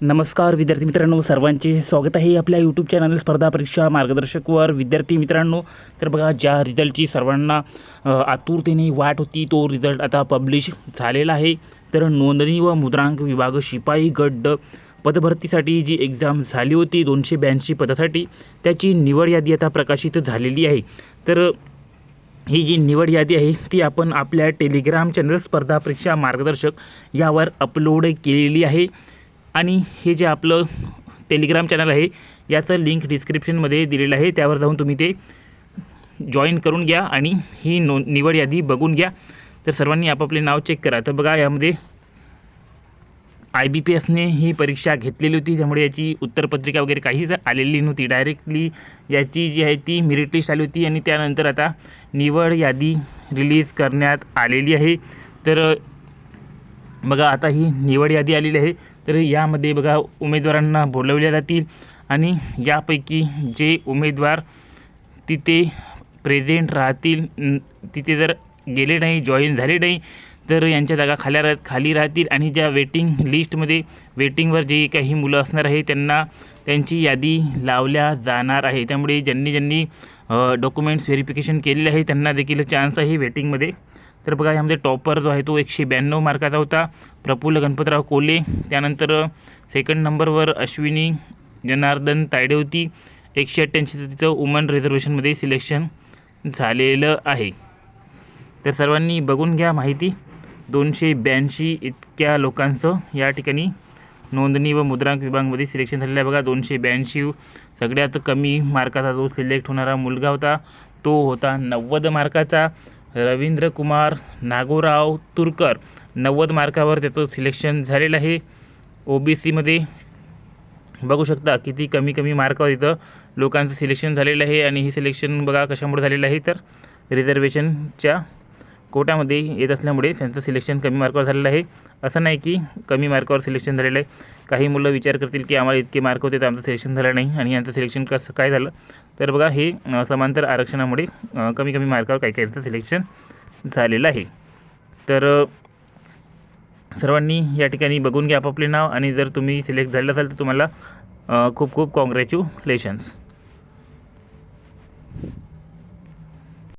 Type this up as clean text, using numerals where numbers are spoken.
नमस्कार विद्यार्थी मित्रांनो, सर्वांचे स्वागत आहे आपल्या यूट्यूब चॅनल स्पर्धा परीक्षा मार्गदर्शकवर. विद्यार्थी मित्रांनो, तर बघा, ज्या रिझल्टची सर्वांना आतुरतेने वाट होती तो रिझल्ट आता पब्लिश झालेला आहे. तर नोंदणी व मुद्रांक विभाग शिपाई गट पदभरतीसाठी जी एक्झाम झाली होती 282 पदासाठी, त्याची निवड यादी आता प्रकाशित झालेली आहे. तर ही जी निवड यादी आहे ती आपण आपल्या टेलिग्राम चॅनल स्पर्धा परीक्षा मार्गदर्शक यावर अपलोड केलेली आहे. आणि हे जे आपलं टेलिग्राम चॅनल आहे याचं लिंक डिस्क्रिप्शनमध्ये दिलेलं आहे, त्यावर जाऊन तुम्ही ते जॉईन करून घ्या आणि ही निवड यादी बघून घ्या. तर सर्वांनी आपापले नाव चेक करा. तर बघा, यामध्ये IBPSने ही परीक्षा घेतलेली होती, त्यामुळे याची उत्तरपत्रिका वगैरे काहीच आलेली नव्हती. डायरेक्टली याची जी आहे ती मेरिट लिस्ट आली होती आणि त्यानंतर आता निवड यादी रिलीज करण्यात आलेली आहे. तर बघा, आता ही निवड यादी आलेली आहे. तर यामध्ये बघा, उमेदवारांना बोलवले जातील आणि यापैकी जे उमेदवार तिथे प्रेझेंट राहतील, तिथे जर गेले नाही, जॉईन झाले नाही, तर यांच्या जागा खाली राहतील. आणि ज्या वेटिंगवर जे काही मुलं असणार आहे त्यांना त्यांची यादी लावल्या जाणार आहे. त्यामुळे ज्यांनी डॉक्युमेंट्स व्हेरिफिकेशन केलेले आहे त्यांना देखील चान्स आहे वेटिंगमध्ये. तर बघा, यामध्ये टॉपर जो आहे तो 192 मार्काचा होता, प्रफुल्ल गणपतराव कोले. त्यानंतर सेकंड नंबरवर अश्विनी जनार्दन तायडे होती, 188. तिथं वुमन रिझर्वेशनमध्ये सिलेक्शन झालेलं आहे. तर सर्वांनी बघून घ्या माहिती. 282 इतक्या लोकांचं या ठिकाणी नोंदणी व मुद्रांक विभागामध्ये सिलेक्शन झालेलं आहे. बघा, 282. सगळ्यात कमी मार्काचा जो सिलेक्ट होणारा मुलगा होता तो होता 90 मार्काचा, रवींद्र कुमार नागोराव तुरकर. 90 मार्कावर त्याचं सिलेक्शन झालेलं आहे. OBCमध्ये बघू शकता किती कमी मार्कावर इथं लोकांचं सिलेक्शन झालेलं आहे. आणि हे सिलेक्शन बघा कशामुळे झालेलं आहे, तर रिझर्वेशनच्या कोटामध्ये येत असल्यामुळे त्यांचं सिलेक्शन कमी मार्कावर झालेलं आहे. असं नाही की कमी मार्कावर सिलेक्शन झालेलं आहे. काही मुलं विचार करतील की आम्हाला इतके मार्क होते तर आमचं सिलेक्शन झालं नाही आणि यांचं सिलेक्शन कसं काय झालं. तर बघा, हे समांतर आरक्षणामुळे कमी मार्कावर काही सिलेक्शन झालेलं आहे. तर सर्वांनी या ठिकाणी बघून घ्या आपापले नाव. आणि जर तुम्ही सिलेक्ट झाले असाल तर तुम्हाला खूप कॉंग्रॅच्युलेशन्स.